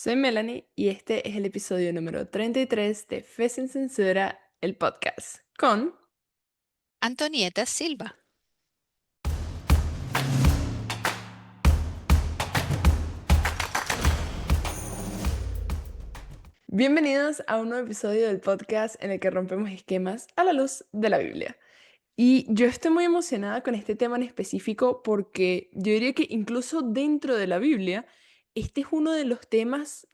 Soy Melanie y este es el episodio número 33 de Fe sin Censura, el podcast, con... Antonieta Silva. Bienvenidos a un nuevo episodio del podcast en el que rompemos esquemas a la luz de la Biblia. Y yo estoy muy emocionada con este tema en específico porque yo diría que incluso dentro de la Biblia, este es uno de los temas,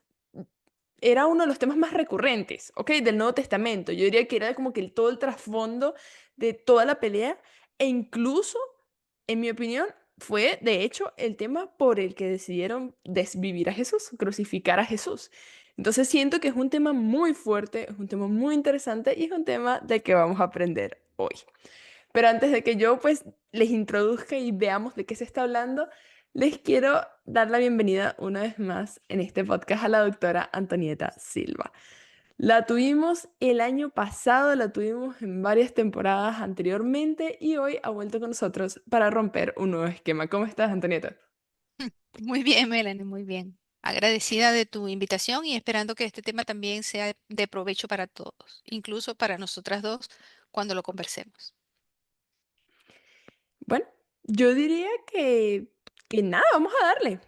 era uno de los temas más recurrentes, ¿ok? Del Nuevo Testamento. Yo diría que era como que todo el trasfondo de toda la pelea e incluso, en mi opinión, fue de hecho el tema por el que decidieron desvivir a Jesús, crucificar a Jesús. Entonces siento que es un tema muy fuerte, es un tema muy interesante y es un tema del que vamos a aprender hoy. Pero antes de que yo pues les introduzca y veamos de qué se está hablando, les quiero dar la bienvenida una vez más en este podcast a la doctora Antonieta Silva. La tuvimos el año pasado, la tuvimos en varias temporadas anteriormente y hoy ha vuelto con nosotros para romper un nuevo esquema. ¿Cómo estás, Antonieta? Muy bien, Melanie, muy bien. Agradecida de tu invitación y esperando que este tema también sea de provecho para todos, incluso para nosotras dos cuando lo conversemos. Bueno, yo diría que nada, vamos a darle.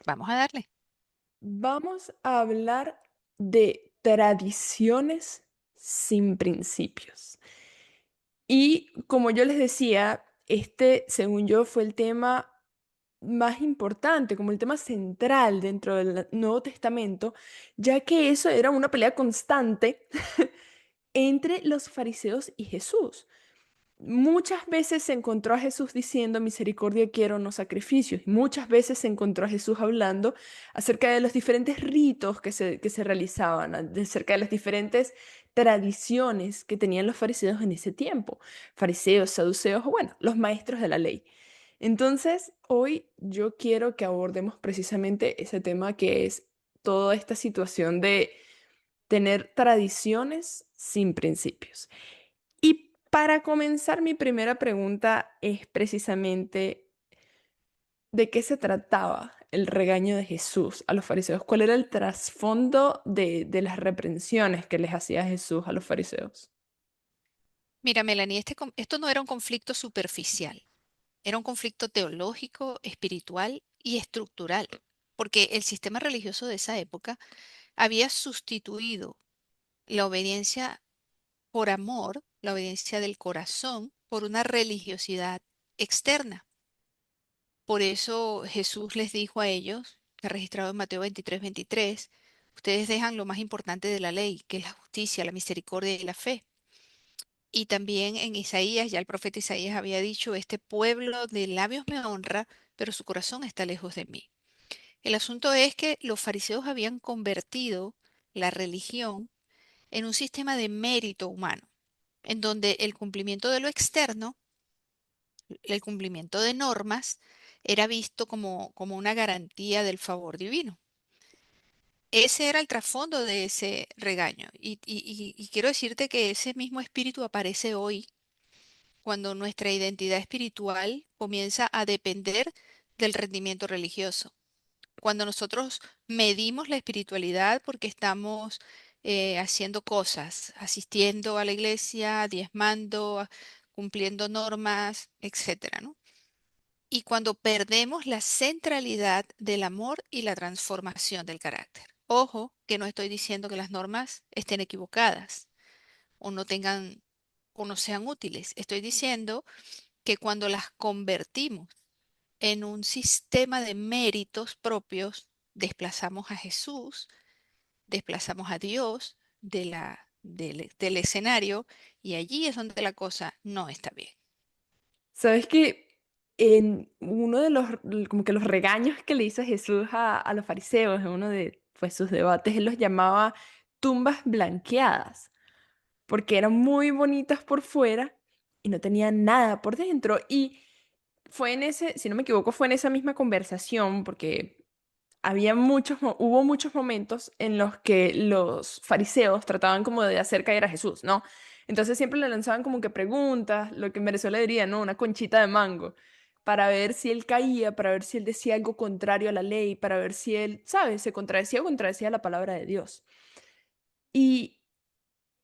Vamos a darle. Vamos a hablar de tradiciones sin principios. Y como yo les decía, este, según yo, fue el tema más importante, como el tema central dentro del Nuevo Testamento, ya que eso era una pelea constante entre los fariseos y Jesús. Muchas veces se encontró a Jesús diciendo, misericordia quiero, no sacrificios. Y muchas veces se encontró a Jesús hablando acerca de los diferentes ritos que se realizaban, acerca de las diferentes tradiciones que tenían los fariseos en ese tiempo. Fariseos, saduceos, o bueno, los maestros de la ley. Entonces, hoy yo quiero que abordemos precisamente ese tema que es toda esta situación de tener tradiciones sin principios. Y para comenzar, mi primera pregunta es precisamente ¿de qué se trataba el regaño de Jesús a los fariseos? ¿Cuál era el trasfondo de las reprensiones que les hacía Jesús a los fariseos? Mira, Melanie, esto no era un conflicto superficial, era un conflicto teológico, espiritual y estructural, porque el sistema religioso de esa época había sustituido la obediencia por amor, la obediencia del corazón, por una religiosidad externa. Por eso Jesús les dijo a ellos, que registrado en Mateo 23:23, ustedes dejan lo más importante de la ley, que es la justicia, la misericordia y la fe. Y también en Isaías, ya el profeta Isaías había dicho, este pueblo de labios me honra, pero su corazón está lejos de mí. El asunto es que los fariseos habían convertido la religión en un sistema de mérito humano, en donde el cumplimiento de lo externo, el cumplimiento de normas, era visto como una garantía del favor divino. Ese era el trasfondo de ese regaño. Y quiero decirte que ese mismo espíritu aparece hoy cuando nuestra identidad espiritual comienza a depender del rendimiento religioso. Cuando nosotros medimos la espiritualidad porque estamos haciendo cosas, asistiendo a la iglesia, diezmando, cumpliendo normas, etcétera, ¿no? Y cuando perdemos la centralidad del amor y la transformación del carácter. Ojo, que no estoy diciendo que las normas estén equivocadas o no tengan o no sean útiles. Estoy diciendo que cuando las convertimos en un sistema de méritos propios, desplazamos a Jesús, desplazamos a Dios del escenario y allí es donde la cosa no está bien. Sabes que en uno de como que los regaños que le hizo Jesús a los fariseos en uno de pues, sus debates, él los llamaba tumbas blanqueadas, porque eran muy bonitas por fuera y no tenían nada por dentro. Y fue en ese, si no me equivoco, fue en esa misma conversación, porque hubo muchos momentos en los que los fariseos trataban como de hacer caer a Jesús, ¿no? Entonces siempre le lanzaban como que preguntas, lo que en Venezuela diría, ¿no? Una conchita de mango. para ver si él caía, para ver si él decía algo contrario a la ley, para ver si él, ¿sabes?, se contradecía o contradecía la palabra de Dios. Y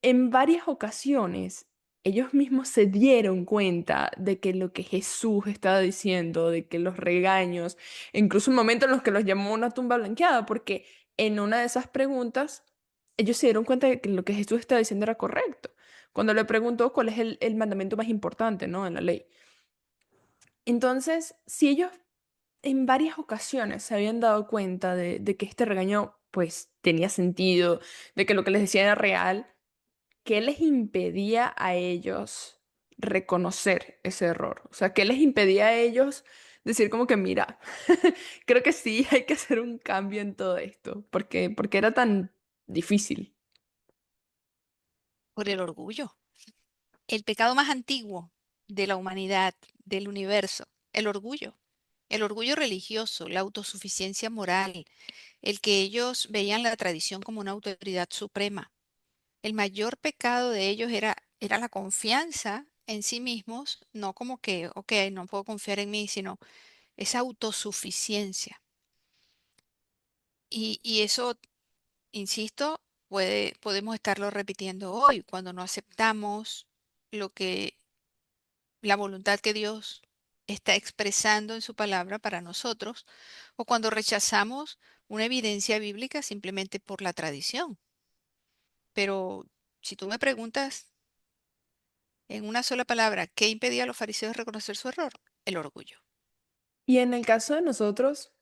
en varias ocasiones ellos mismos se dieron cuenta de que lo que Jesús estaba diciendo, de que los regaños, incluso un momento en los que los llamó una tumba blanqueada, porque en una de esas preguntas ellos se dieron cuenta de que lo que Jesús estaba diciendo era correcto. Cuando le preguntó cuál es el mandamiento más importante, ¿no?, en la ley. Entonces, si ellos en varias ocasiones se habían dado cuenta de que este regaño pues tenía sentido, de que lo que les decía era real, ¿qué les impedía a ellos reconocer ese error? O sea, ¿qué les impedía a ellos decir como que, mira, creo que sí, hay que hacer un cambio en todo esto? Porque era tan difícil. Por el orgullo. El pecado más antiguo de la humanidad, del universo, el orgullo. El orgullo religioso, la autosuficiencia moral, el que ellos veían la tradición como una autoridad suprema. El mayor pecado de ellos era la confianza en sí mismos, no como que, ok, no puedo confiar en mí, sino esa autosuficiencia. Y eso, insisto, podemos estarlo repitiendo hoy cuando no aceptamos lo que la voluntad que Dios está expresando en su palabra para nosotros, o cuando rechazamos una evidencia bíblica simplemente por la tradición. Pero si tú me preguntas en una sola palabra, ¿qué impedía a los fariseos reconocer su error? El orgullo. Y en el caso de nosotros,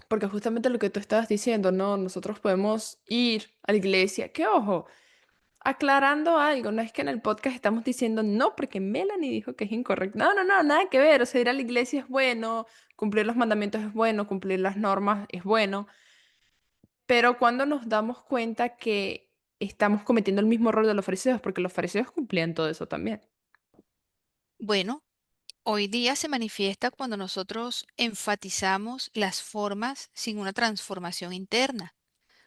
porque justamente lo que tú estabas diciendo, ¿no? Nosotros podemos ir a la iglesia, que ojo, aclarando algo, no es que en el podcast estamos diciendo no, porque Melanie dijo que es incorrecto. No, no, no, nada que ver. O sea, ir a la iglesia es bueno, cumplir los mandamientos es bueno, cumplir las normas es bueno, pero cuando nos damos cuenta que estamos cometiendo el mismo error de los fariseos, porque los fariseos cumplían todo eso también. Bueno, hoy día se manifiesta cuando nosotros enfatizamos las formas sin una transformación interna,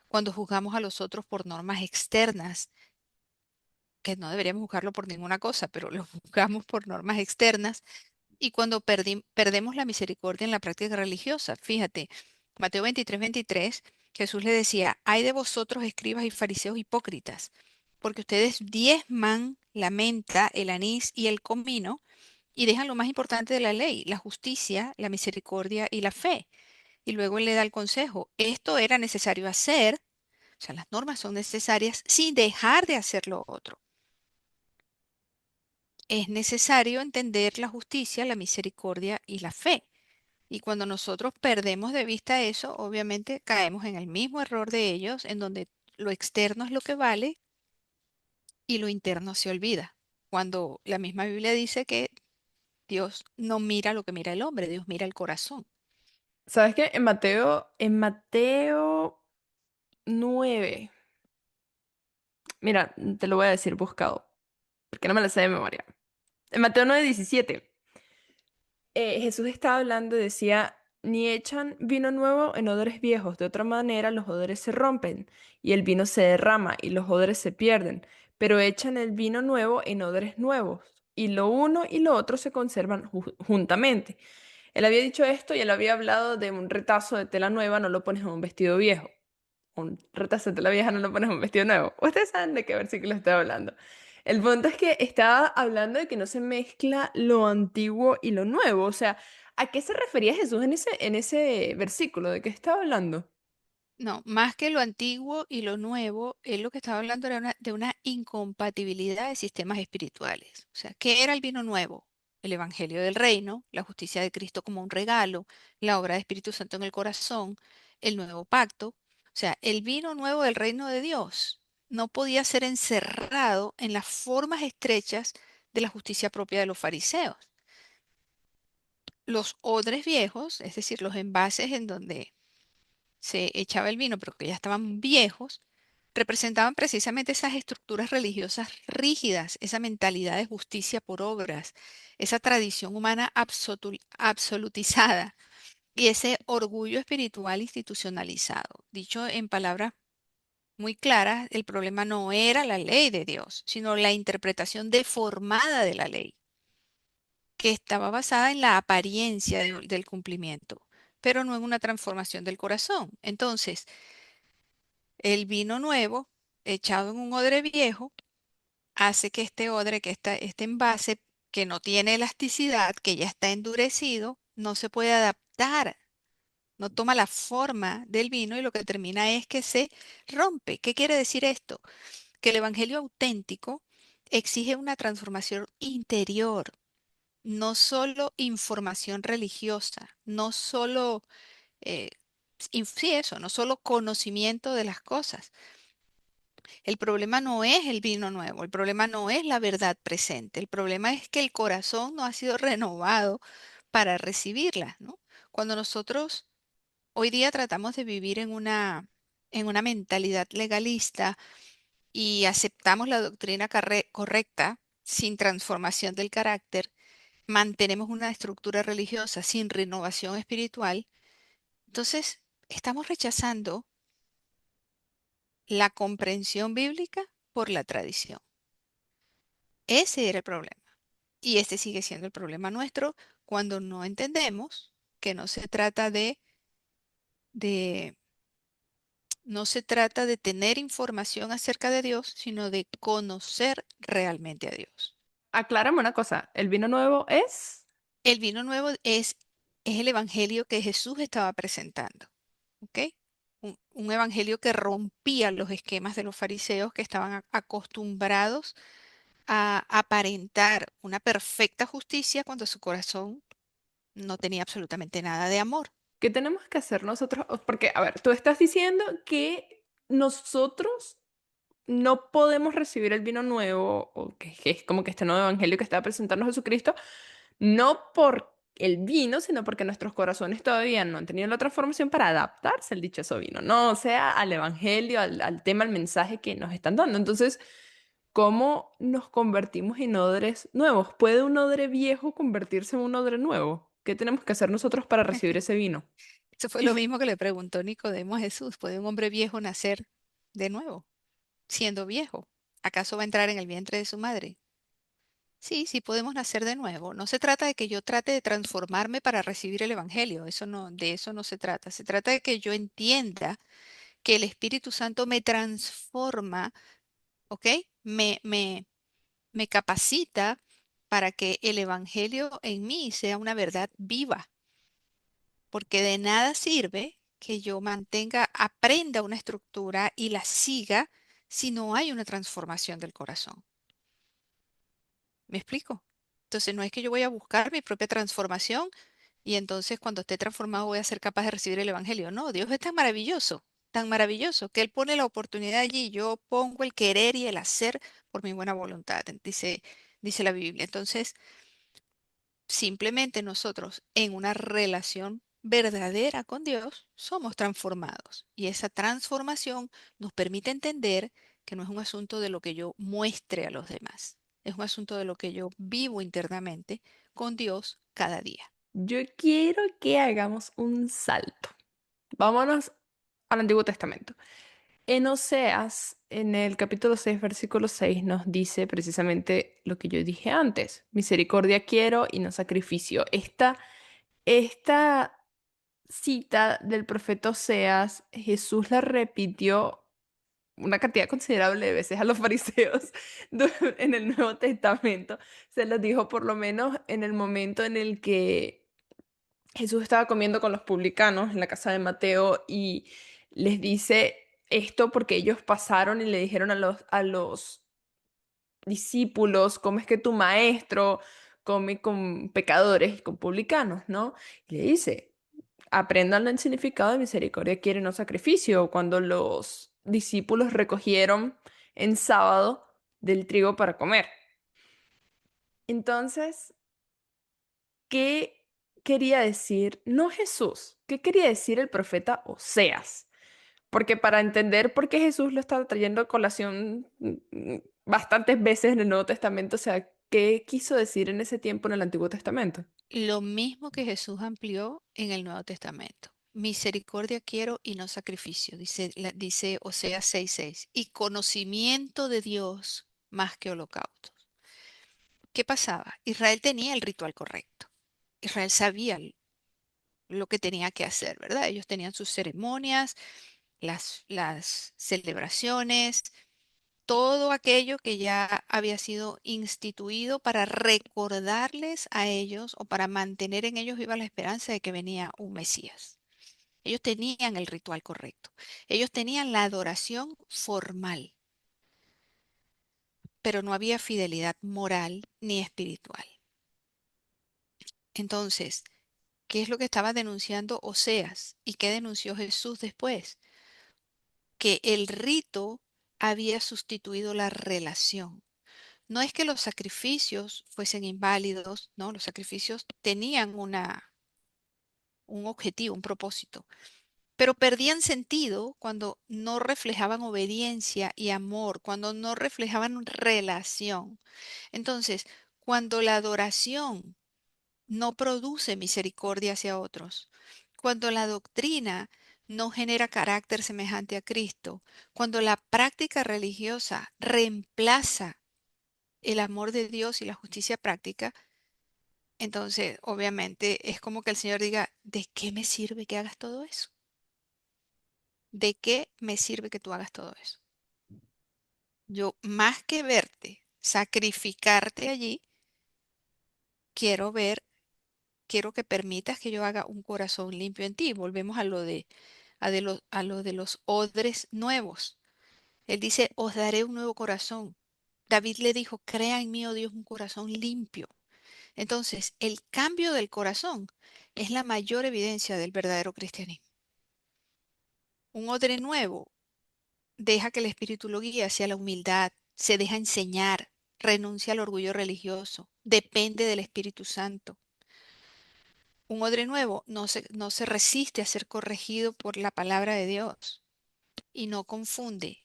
cuando juzgamos a los otros por normas externas, que no deberíamos juzgarlo por ninguna cosa, pero lo juzgamos por normas externas, y cuando perdemos la misericordia en la práctica religiosa. Fíjate, Mateo 23:23, Jesús le decía, hay de vosotros escribas y fariseos hipócritas, porque ustedes diezman la menta, el anís y el comino, y dejan lo más importante de la ley, la justicia, la misericordia y la fe. Y luego él le da el consejo, esto era necesario hacer, o sea, las normas son necesarias sin dejar de hacer lo otro. Es necesario entender la justicia, la misericordia y la fe. Y cuando nosotros perdemos de vista eso, obviamente caemos en el mismo error de ellos, en donde lo externo es lo que vale y lo interno se olvida. Cuando la misma Biblia dice que Dios no mira lo que mira el hombre, Dios mira el corazón. ¿Sabes qué? En Mateo 9, mira, te lo voy a decir buscado, porque no me lo sé de memoria. En Mateo 9:17. Jesús estaba hablando y decía, ni echan vino nuevo en odres viejos, de otra manera los odres se rompen y el vino se derrama y los odres se pierden, pero echan el vino nuevo en odres nuevos y lo uno y lo otro se conservan juntamente. Él había dicho esto y él había hablado de un retazo de tela nueva, no lo pones en un vestido viejo. Un retazo de tela vieja, no lo pones en un vestido nuevo. Ustedes saben de qué versículo estoy hablando. El punto es que estaba hablando de que no se mezcla lo antiguo y lo nuevo. O sea, ¿a qué se refería Jesús en ese versículo? ¿De qué estaba hablando? No, más que lo antiguo y lo nuevo, él lo que estaba hablando era de una incompatibilidad de sistemas espirituales. O sea, ¿qué era el vino nuevo? El Evangelio del Reino, la justicia de Cristo como un regalo, la obra de Espíritu Santo en el corazón, el nuevo pacto. O sea, el vino nuevo del reino de Dios no podía ser encerrado en las formas estrechas de la justicia propia de los fariseos. Los odres viejos, es decir, los envases en donde se echaba el vino, pero que ya estaban viejos, representaban precisamente esas estructuras religiosas rígidas, esa mentalidad de justicia por obras, esa tradición humana absolutizada y ese orgullo espiritual institucionalizado. Dicho en palabras muy claras, el problema no era la ley de Dios, sino la interpretación deformada de la ley. que estaba basada en la apariencia del cumplimiento, pero no en una transformación del corazón. Entonces, el vino nuevo, echado en un odre viejo, hace que este odre, este envase, que no tiene elasticidad, que ya está endurecido, no se puede adaptar, no toma la forma del vino y lo que termina es que se rompe. ¿Qué quiere decir esto? Que el evangelio auténtico exige una transformación interior, no solo información religiosa, no solo, eh, sí, eso, no solo conocimiento de las cosas. El problema no es el vino nuevo, el problema no es la verdad presente, el problema es que el corazón no ha sido renovado para recibirla, ¿no? Cuando nosotros hoy día tratamos de vivir en una mentalidad legalista y aceptamos la doctrina correcta sin transformación del carácter, mantenemos una estructura religiosa sin renovación espiritual, entonces estamos rechazando la comprensión bíblica por la tradición. Ese era el problema. Y este sigue siendo el problema nuestro cuando no entendemos que de, no se trata de tener información acerca de Dios, sino de conocer realmente a Dios. Aclárame una cosa, ¿el vino nuevo es? El vino nuevo es el evangelio que Jesús estaba presentando, ¿ok? Un evangelio que rompía los esquemas de los fariseos que estaban acostumbrados a aparentar una perfecta justicia cuando su corazón no tenía absolutamente nada de amor. ¿Qué tenemos que hacer nosotros? Porque, a ver, tú estás diciendo que nosotros no podemos recibir el vino nuevo, o que es como que este nuevo evangelio que está presentando Jesucristo, no por el vino, sino porque nuestros corazones todavía no han tenido la transformación para adaptarse al dichoso vino, no, o sea, al evangelio, al tema, al mensaje que nos están dando. Entonces, ¿cómo nos convertimos en odres nuevos? ¿Puede un odre viejo convertirse en un odre nuevo? ¿Qué tenemos que hacer nosotros para recibir ese vino? Eso fue lo mismo que le preguntó Nicodemo a Jesús. ¿Puede un hombre viejo nacer de nuevo, siendo viejo? ¿Acaso va a entrar en el vientre de su madre? Sí, sí podemos nacer de nuevo. No se trata de que yo trate de transformarme para recibir el evangelio. Eso no, de eso no se trata. Se trata de que yo entienda que el Espíritu Santo me transforma, ¿ok? Me capacita para que el evangelio en mí sea una verdad viva, porque de nada sirve que yo aprenda una estructura y la siga si no hay una transformación del corazón. ¿Me explico? Entonces no es que yo voy a buscar mi propia transformación y entonces cuando esté transformado voy a ser capaz de recibir el evangelio. No, Dios es tan maravilloso, que Él pone la oportunidad allí. Yo pongo el querer y el hacer por mi buena voluntad, dice la Biblia. Entonces, simplemente nosotros en una relación verdadera con Dios somos transformados y esa transformación nos permite entender que no es un asunto de lo que yo muestre a los demás, es un asunto de lo que yo vivo internamente con Dios cada día. Yo quiero que hagamos un salto. Vámonos al Antiguo Testamento. En Oseas, en el capítulo 6, versículo 6, nos dice precisamente lo que yo dije antes. Misericordia quiero y no sacrificio. Esta cita del profeta Oseas, Jesús la repitió una cantidad considerable de veces a los fariseos en el Nuevo Testamento. Se los dijo por lo menos en el momento en el que Jesús estaba comiendo con los publicanos en la casa de Mateo y les dice esto porque ellos pasaron y le dijeron a los discípulos, ¿cómo es que tu maestro come con pecadores y con publicanos, ¿no? Y le dice, aprendan el significado de misericordia, quiere no sacrificio. Cuando los discípulos recogieron en sábado del trigo para comer. Entonces, ¿qué quería decir? No Jesús, ¿qué quería decir el profeta Oseas? Porque para entender por qué Jesús lo estaba trayendo a colación bastantes veces en el Nuevo Testamento, o sea, ¿qué quiso decir en ese tiempo en el Antiguo Testamento? Lo mismo que Jesús amplió en el Nuevo Testamento. Misericordia quiero y no sacrificio, dice Oseas 6:6, y conocimiento de Dios más que holocaustos. ¿Qué pasaba? Israel tenía el ritual correcto. Israel sabía lo que tenía que hacer, ¿verdad? Ellos tenían sus ceremonias, las celebraciones, todo aquello que ya había sido instituido para recordarles a ellos o para mantener en ellos viva la esperanza de que venía un Mesías. Ellos tenían el ritual correcto. Ellos tenían la adoración formal, pero no había fidelidad moral ni espiritual. Entonces, ¿qué es lo que estaba denunciando Oseas? ¿Y qué denunció Jesús después? Que el rito había sustituido la relación. No es que los sacrificios fuesen inválidos, no, los sacrificios tenían un objetivo, un propósito, pero perdían sentido cuando no reflejaban obediencia y amor, cuando no reflejaban relación. Entonces, cuando la adoración no produce misericordia hacia otros, cuando la doctrina no genera carácter semejante a Cristo, cuando la práctica religiosa reemplaza el amor de Dios y la justicia práctica, entonces obviamente es como que el Señor diga, ¿de qué me sirve que hagas todo eso? ¿De qué me sirve que tú hagas todo eso? Yo, más que verte, sacrificarte allí, quiero ver, quiero que permitas que yo haga un corazón limpio en ti. Volvemos a lo a lo de los odres nuevos. Él dice, os daré un nuevo corazón. David le dijo, crea en mí, oh Dios, un corazón limpio. Entonces, el cambio del corazón es la mayor evidencia del verdadero cristianismo. Un odre nuevo deja que el espíritu lo guíe hacia la humildad, se deja enseñar, renuncia al orgullo religioso, depende del Espíritu Santo. Un odre nuevo no se resiste a ser corregido por la palabra de Dios y no confunde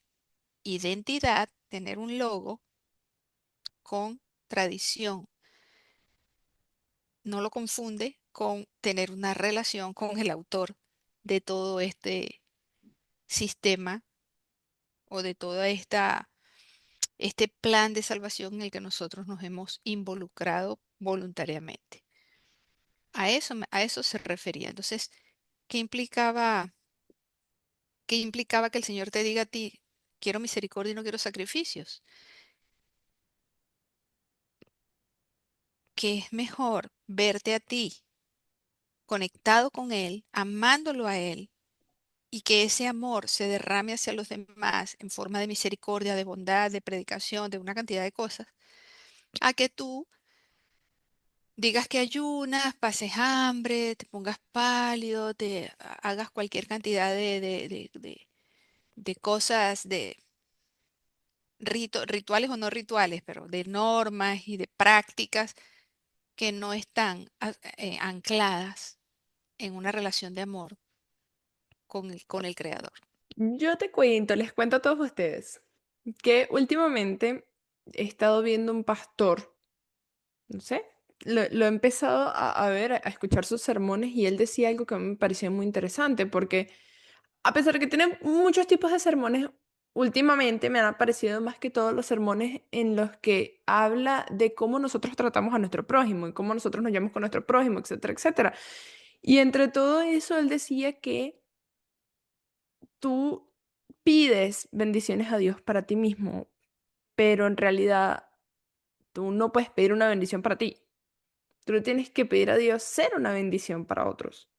identidad, tener un logo, con tradición. No lo confunde con tener una relación con el autor de todo este sistema o de toda este plan de salvación en el que nosotros nos hemos involucrado voluntariamente. A eso se refería. Entonces, ¿qué implicaba, qué implicaba que el Señor te diga a ti, quiero misericordia y no quiero sacrificios? Que es mejor verte a ti conectado con Él, amándolo a Él, y que ese amor se derrame hacia los demás en forma de misericordia, de bondad, de predicación, de una cantidad de cosas, a que tú digas que ayunas, pases hambre, te pongas pálido, hagas cualquier cantidad de cosas, de rituales o no rituales, pero de normas y de prácticas que no están ancladas en una relación de amor con el Creador. Yo te cuento, les cuento a todos ustedes que últimamente he estado viendo un pastor, no sé, lo he empezado a ver, a escuchar sus sermones y él decía algo que a mí me parecía muy interesante porque a pesar de que tiene muchos tipos de sermones, últimamente me han aparecido más que todos los sermones en los que habla de cómo nosotros tratamos a nuestro prójimo y cómo nosotros nos llevamos con nuestro prójimo, etcétera, etcétera. Y entre todo eso, él decía que tú pides bendiciones a Dios para ti mismo, pero en realidad tú no puedes pedir una bendición para ti. Tú le tienes que pedir a Dios ser una bendición para otros.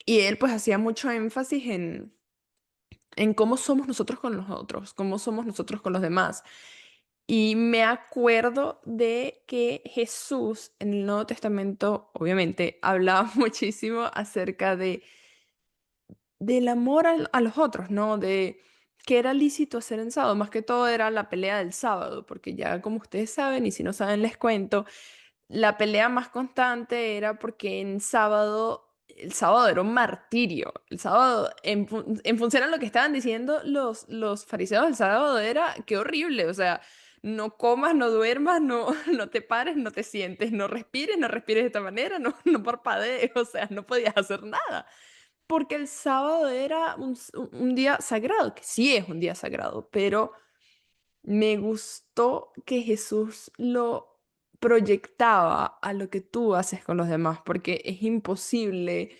Y él pues hacía mucho énfasis en cómo somos nosotros con los otros, cómo somos nosotros con los demás. Y me acuerdo de que Jesús en el Nuevo Testamento, obviamente, hablaba muchísimo acerca del amor a los otros, ¿no? De que era lícito hacer en sábado, más que todo era la pelea del sábado, porque ya como ustedes saben, y si no saben les cuento, la pelea más constante era porque en sábado, el sábado era un martirio. El sábado, en función a lo que estaban diciendo los fariseos, el sábado era, qué horrible, o sea, no comas, no duermas, no, no te pares, no te sientes, no respires de esta manera, no, no parpadees, o sea, no podías hacer nada. Porque el sábado era un día sagrado, que sí es un día sagrado, pero me gustó que Jesús proyectaba a lo que tú haces con los demás, porque es imposible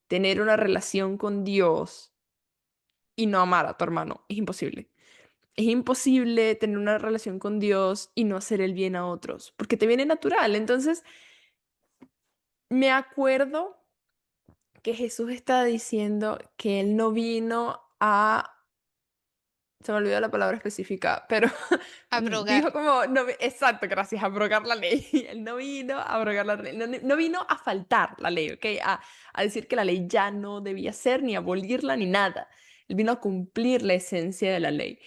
tener una relación con Dios y no amar a tu hermano. Es imposible. Es imposible tener una relación con Dios y no hacer el bien a otros, porque te viene natural. Entonces, me acuerdo que Jesús está diciendo que Él no vino a... Se me olvidó la palabra específica, pero Abrogar. dijo como, no, exacto, gracias, abrogar la ley. Él no vino a abrogar la ley, no vino a faltar la ley, ¿ok? A decir que la ley ya no debía ser, ni abolirla, ni nada. Él vino a cumplir la esencia de la ley.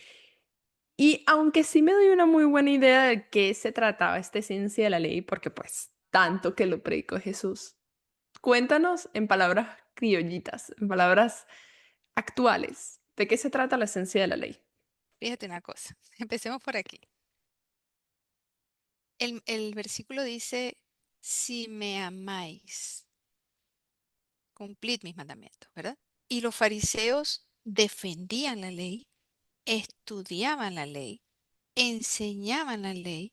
Y aunque sí me doy una muy buena idea de qué se trataba esta esencia de la ley, porque pues tanto que lo predicó Jesús, cuéntanos en palabras criollitas, en palabras actuales, ¿de qué se trata la esencia de la ley? Fíjate una cosa. Empecemos por aquí. El versículo dice, si me amáis, cumplid mis mandamientos, ¿verdad? Y los fariseos defendían la ley, estudiaban la ley, enseñaban la ley,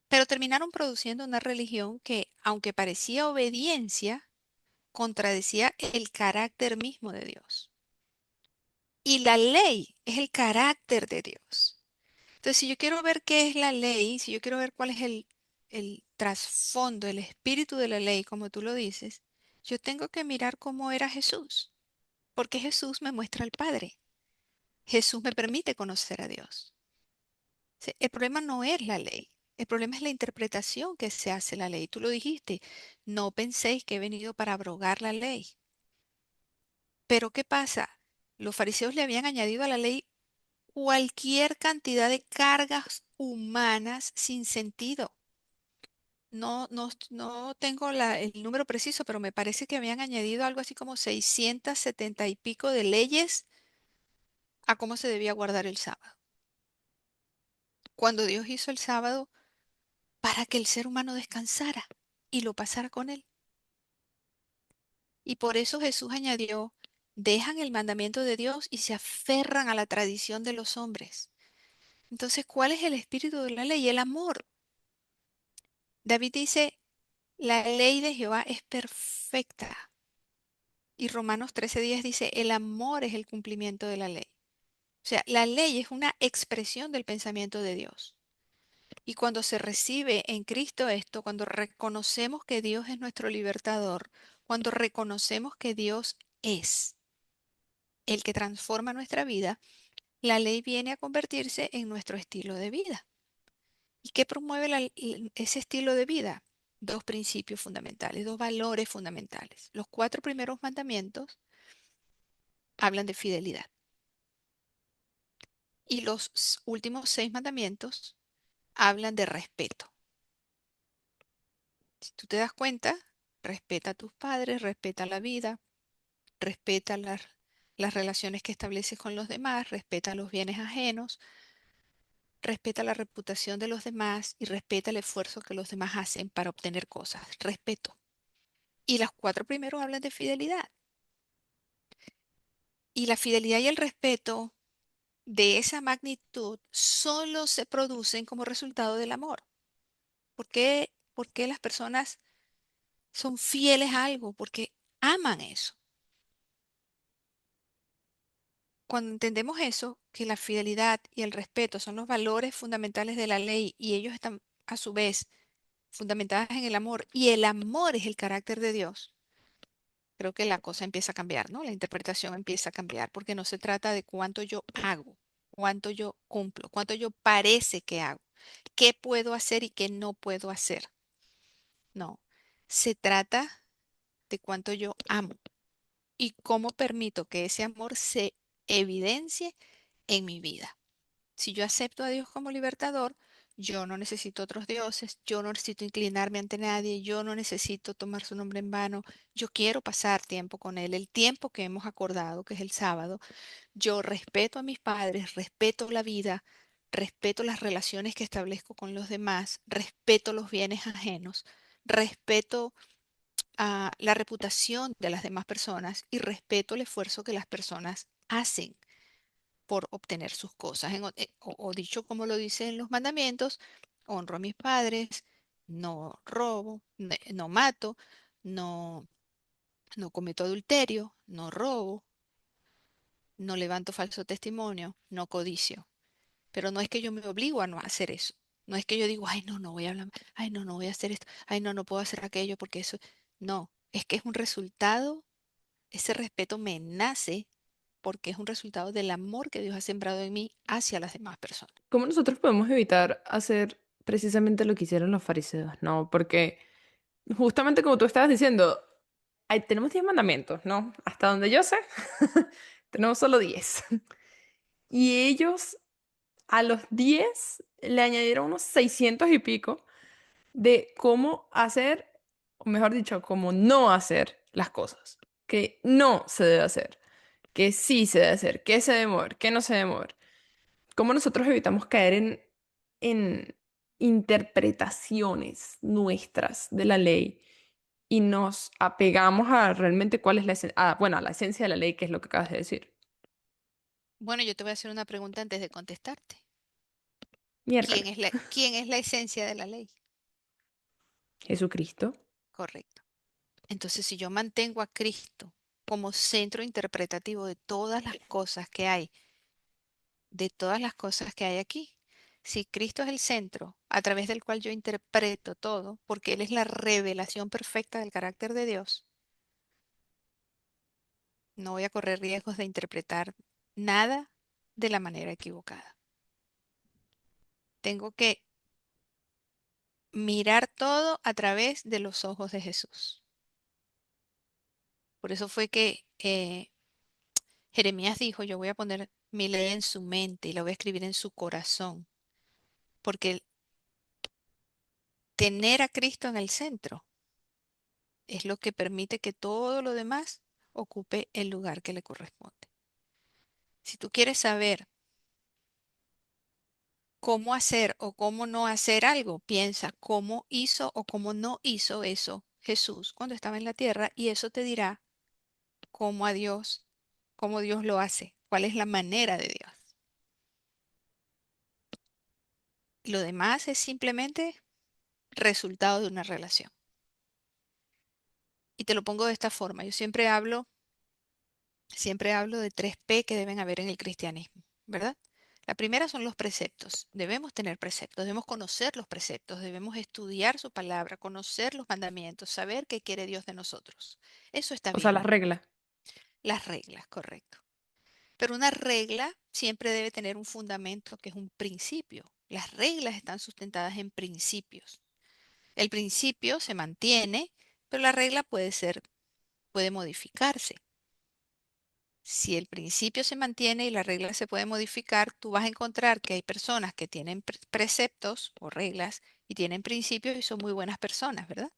pero terminaron produciendo una religión que, aunque parecía obediencia, contradecía el carácter mismo de Dios. Y la ley es el carácter de Dios. Entonces, si yo quiero ver qué es la ley, si yo quiero ver cuál es el trasfondo, el espíritu de la ley, como tú lo dices, yo tengo que mirar cómo era Jesús, porque Jesús me muestra al Padre. Jesús me permite conocer a Dios. El problema no es la ley, el problema es la interpretación que se hace la ley. Tú lo dijiste, no penséis que he venido para abrogar la ley. Pero ¿qué pasa? Los fariseos le habían añadido a la ley cualquier cantidad de cargas humanas sin sentido. No tengo el número preciso, pero me parece que habían añadido algo así como 670 y pico de leyes a cómo se debía guardar el sábado. Cuando Dios hizo el sábado para que el ser humano descansara y lo pasara con él. Y por eso Jesús añadió, dejan el mandamiento de Dios y se aferran a la tradición de los hombres. Entonces, ¿cuál es el espíritu de la ley? El amor. David dice, la ley de Jehová es perfecta. Y Romanos 13:10 dice, el amor es el cumplimiento de la ley. O sea, la ley es una expresión del pensamiento de Dios. Y cuando se recibe en Cristo esto, cuando reconocemos que Dios es nuestro libertador, cuando reconocemos que Dios es el que transforma nuestra vida, la ley viene a convertirse en nuestro estilo de vida. ¿Y qué promueve ese estilo de vida? Dos principios fundamentales, dos valores fundamentales. Los cuatro primeros mandamientos hablan de fidelidad y los últimos seis mandamientos hablan de respeto. Si tú te das cuenta, respeta a tus padres, respeta la vida, respeta las relaciones que estableces con los demás, respeta los bienes ajenos, respeta la reputación de los demás y respeta el esfuerzo que los demás hacen para obtener cosas. Respeto. Y los cuatro primeros hablan de fidelidad. Y la fidelidad y el respeto de esa magnitud solo se producen como resultado del amor. ¿Por qué las personas son fieles a algo? Porque aman eso. Cuando entendemos eso, que la fidelidad y el respeto son los valores fundamentales de la ley y ellos están a su vez fundamentadas en el amor y el amor es el carácter de Dios, creo que la cosa empieza a cambiar, ¿no? La interpretación empieza a cambiar porque no se trata de cuánto yo hago, cuánto yo cumplo, cuánto yo parece que hago, qué puedo hacer y qué no puedo hacer. No, se trata de cuánto yo amo y cómo permito que ese amor se evidencie en mi vida. Si yo acepto a Dios como libertador, yo no necesito otros dioses, yo no necesito inclinarme ante nadie, yo no necesito tomar su nombre en vano, yo quiero pasar tiempo con Él, el tiempo que hemos acordado, que es el sábado. Yo respeto a mis padres, respeto la vida, respeto las relaciones que establezco con los demás, respeto los bienes ajenos, respeto la reputación de las demás personas y respeto el esfuerzo que las personas hacen por obtener sus cosas. O dicho como lo dice en los mandamientos, honro a mis padres, no robo, no mato, no, no cometo adulterio, no robo, no levanto falso testimonio, no codicio. Pero no es que yo me obligo a no hacer eso. No es que yo digo, ay, no, no voy a hablar, ay, no, no voy a hacer esto, ay, no, no puedo hacer aquello porque eso. No, es que es un resultado, ese respeto me nace porque es un resultado del amor que Dios ha sembrado en mí hacia las demás personas. ¿Cómo nosotros podemos evitar hacer precisamente lo que hicieron los fariseos? No, porque justamente como tú estabas diciendo, tenemos 10 mandamientos, ¿no? Hasta donde yo sé, tenemos solo 10. Y ellos a los 10 le añadieron unos 600 y pico de cómo hacer, o mejor dicho, cómo no hacer las cosas. Que no se debe hacer, que sí se debe hacer, que se debe mover, que no se debe mover. ¿Cómo nosotros evitamos caer en interpretaciones nuestras de la ley y nos apegamos a realmente cuál es la esencia, bueno, a la esencia de la ley, que es lo que acabas de decir? Bueno, yo te voy a hacer una pregunta antes de contestarte. Miércoles. Quién es la esencia de la ley? Jesucristo. Correcto. Entonces, si yo mantengo a Cristo como centro interpretativo de todas las cosas que hay aquí, si Cristo es el centro a través del cual yo interpreto todo, porque Él es la revelación perfecta del carácter de Dios, no voy a correr riesgos de interpretar nada de la manera equivocada. Tengo que mirar todo a través de los ojos de Jesús. Por eso fue que Jeremías dijo, yo voy a poner mi ley en su mente y la voy a escribir en su corazón, porque el tener a Cristo en el centro es lo que permite que todo lo demás ocupe el lugar que le corresponde. Si tú quieres saber cómo hacer o cómo no hacer algo, piensa cómo hizo o cómo no hizo eso Jesús cuando estaba en la tierra y eso te dirá cómo a Dios, cómo Dios lo hace, cuál es la manera de Dios. Y lo demás es simplemente resultado de una relación. Y te lo pongo de esta forma. Yo siempre hablo de tres P que deben haber en el cristianismo, ¿verdad? La primera son los preceptos. Debemos tener preceptos, debemos conocer los preceptos, debemos estudiar su palabra, conocer los mandamientos, saber qué quiere Dios de nosotros. Eso está O sea, bien. las reglas. Las reglas, correcto. Pero una regla siempre debe tener un fundamento que es un principio. Las reglas están sustentadas en principios. El principio se mantiene, pero la regla puede modificarse. Si el principio se mantiene y la regla se puede modificar, tú vas a encontrar que hay personas que tienen preceptos o reglas y tienen principios y son muy buenas personas, ¿verdad?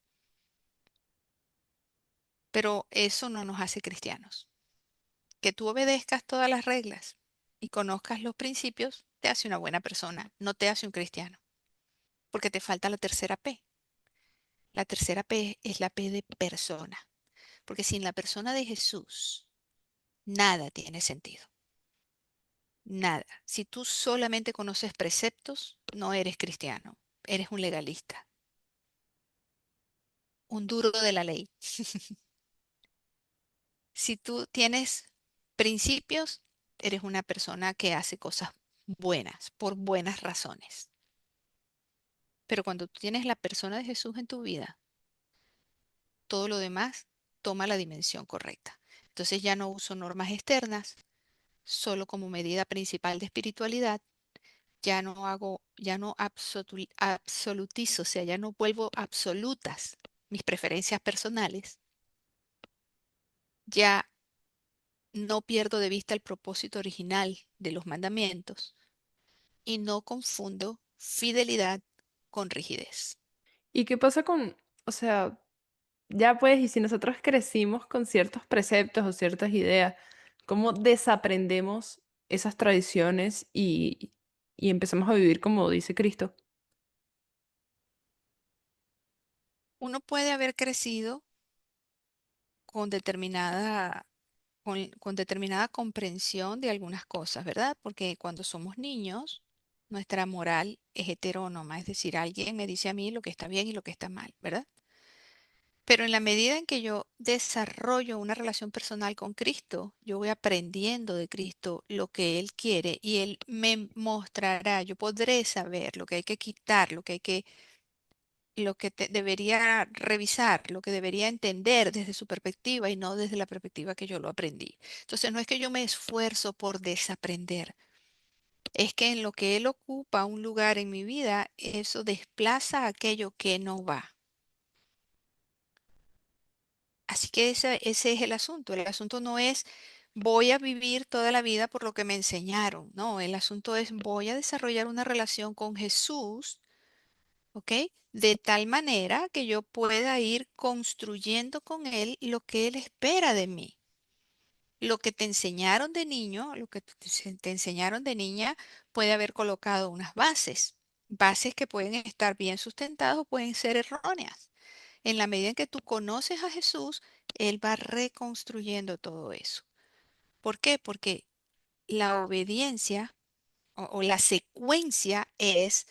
Pero eso no nos hace cristianos. Que tú obedezcas todas las reglas y conozcas los principios te hace una buena persona, no te hace un cristiano, porque te falta la tercera P. La tercera P es la P de persona, porque sin la persona de Jesús, nada tiene sentido. Nada. Si tú solamente conoces preceptos, no eres cristiano, eres un legalista, un duro de la ley. Si tú tienes principios, eres una persona que hace cosas buenas, por buenas razones. Pero cuando tú tienes la persona de Jesús en tu vida, todo lo demás toma la dimensión correcta. Entonces ya no uso normas externas solo como medida principal de espiritualidad, ya no absolutizo, o sea, ya no vuelvo absolutas mis preferencias personales, ya no pierdo de vista el propósito original de los mandamientos y no confundo fidelidad con rigidez. ¿Y qué pasa con, o sea, ya pues, y si nosotros crecimos con ciertos preceptos o ciertas ideas, cómo desaprendemos esas tradiciones y empezamos a vivir como dice Cristo? Uno puede haber crecido con con determinada comprensión de algunas cosas, ¿verdad? Porque cuando somos niños, Nuestra moral es heterónoma, es decir, alguien me dice a mí lo que está bien y lo que está mal, ¿verdad? Pero en la medida en que yo desarrollo una relación personal con Cristo, yo voy aprendiendo de Cristo lo que Él quiere y Él me mostrará, yo podré saber lo que hay que quitar, lo que debería revisar, lo que debería entender desde su perspectiva y no desde la perspectiva que yo lo aprendí. Entonces, no es que yo me esfuerzo por desaprender, es que en lo que Él ocupa un lugar en mi vida, eso desplaza aquello que no va. Así que ese es el asunto. El asunto no es voy a vivir toda la vida por lo que me enseñaron. No, el asunto es voy a desarrollar una relación con Jesús, ¿ok? De tal manera que yo pueda ir construyendo con Él lo que Él espera de mí. Lo que te enseñaron de niño, lo que te enseñaron de niña, puede haber colocado unas bases. Bases que pueden estar bien sustentadas o pueden ser erróneas. En la medida en que tú conoces a Jesús, Él va reconstruyendo todo eso. ¿Por qué? Porque la obediencia o la secuencia es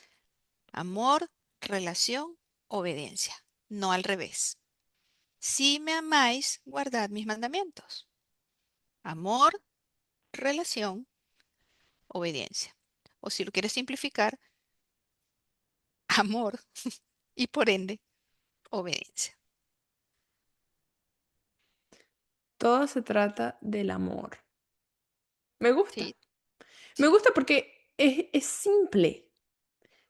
amor, relación, obediencia, no al revés. Si me amáis, guardad mis mandamientos. Amor, relación, obediencia. O si lo quieres simplificar, amor y por ende, obediencia. Todo se trata del amor. Me gusta. Sí, Me sí. gusta porque es simple.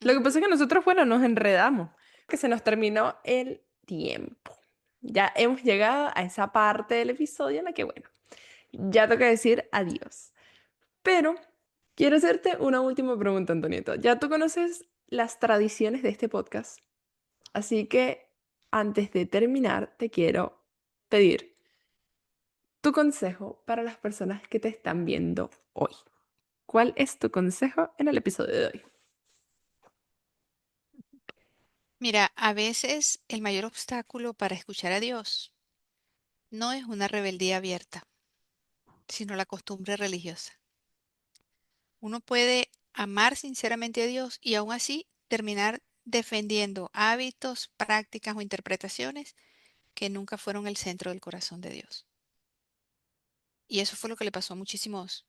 Lo que Ujú. pasa es que nosotros, bueno, nos enredamos, que se nos terminó el tiempo. Ya hemos llegado a esa parte del episodio en la que, bueno, ya toca decir adiós. Pero quiero hacerte una última pregunta, Antonito. Ya tú conoces las tradiciones de este podcast, así que antes de terminar, te quiero pedir tu consejo para las personas que te están viendo hoy. ¿Cuál es tu consejo en el episodio de hoy? Mira, a veces el mayor obstáculo para escuchar a Dios no es una rebeldía abierta, sino la costumbre religiosa. Uno puede amar sinceramente a Dios y aún así terminar defendiendo hábitos, prácticas o interpretaciones que nunca fueron el centro del corazón de Dios. Y eso fue lo que le pasó a muchísimos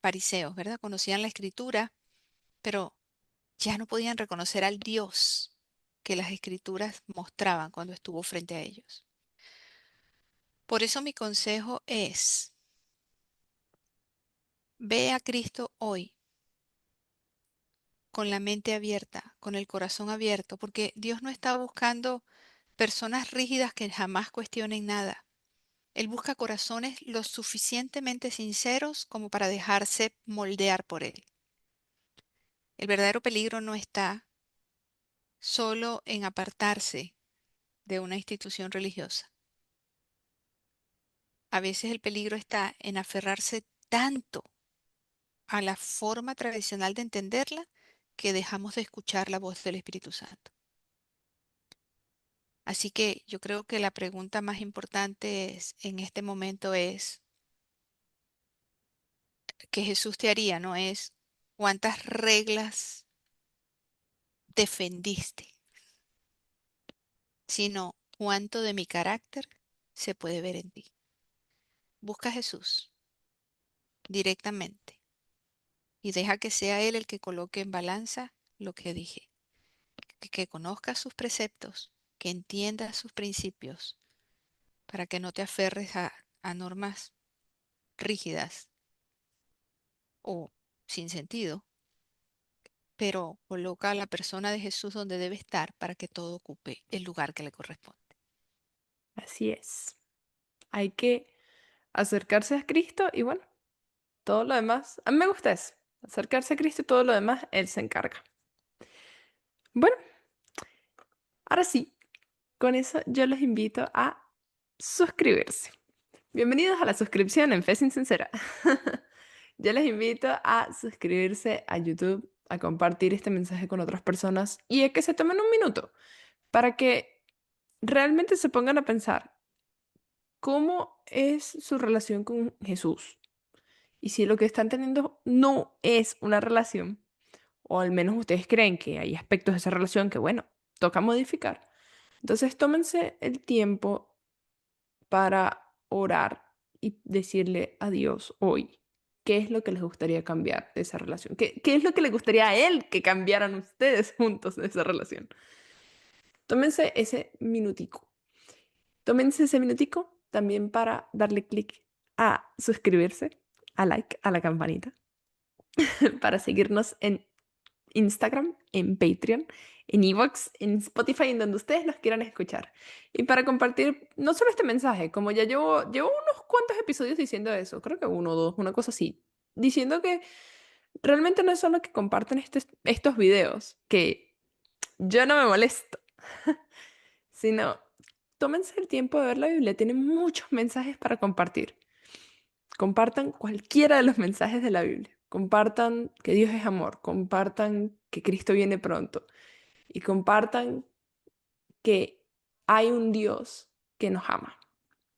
fariseos, ¿verdad? Conocían la escritura, pero ya no podían reconocer al Dios que las escrituras mostraban cuando estuvo frente a ellos. Por eso mi consejo es, ve a Cristo hoy con la mente abierta, con el corazón abierto, porque Dios no está buscando personas rígidas que jamás cuestionen nada. Él busca corazones lo suficientemente sinceros como para dejarse moldear por Él. El verdadero peligro no está solo en apartarse de una institución religiosa. A veces el peligro está en aferrarse tanto a la forma tradicional de entenderla que dejamos de escuchar la voz del Espíritu Santo. Así que yo creo que la pregunta más importante en este momento es, que Jesús te haría, no es cuántas reglas defendiste, sino cuánto de mi carácter se puede ver en ti. Busca a Jesús directamente y deja que sea Él el que coloque en balanza lo que dije, que conozcas sus preceptos, que entiendas sus principios, para que no te aferres a normas rígidas o sin sentido, pero coloca a la persona de Jesús donde debe estar para que todo ocupe el lugar que le corresponde. Así es. Hay que acercarse a Cristo y bueno, todo lo demás, a mí me gusta eso, acercarse a Cristo y todo lo demás, Él se encarga. Bueno, ahora sí, con eso yo los invito a suscribirse. Bienvenidos a la suscripción en Fe Sin Sincera. Yo les invito a suscribirse a YouTube, a compartir este mensaje con otras personas y a que se tomen un minuto para que realmente se pongan a pensar cómo es su relación con Jesús. Y si lo que están teniendo no es una relación, o al menos ustedes creen que hay aspectos de esa relación que, bueno, toca modificar. Entonces, tómense el tiempo para orar y decirle a Dios hoy qué es lo que les gustaría cambiar de esa relación, qué es lo que le gustaría a Él que cambiaran ustedes juntos de esa relación. Tómense ese minutico. Tómense ese minutico también para darle clic a suscribirse, a like, a la campanita, para seguirnos en Instagram, en Patreon, en Evox, en Spotify, en donde ustedes nos quieran escuchar. Y para compartir no solo este mensaje, como ya llevo unos cuantos episodios diciendo eso, creo que uno o dos, una cosa así, diciendo que realmente no es solo que compartan estos videos, que yo no me molesto, sino tómense el tiempo de ver la Biblia, tiene muchos mensajes para compartir. Compartan cualquiera de los mensajes de la Biblia. Compartan que Dios es amor, compartan que Cristo viene pronto y compartan que hay un Dios que nos ama.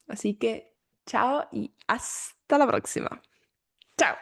Así que chao y hasta la próxima. Chao.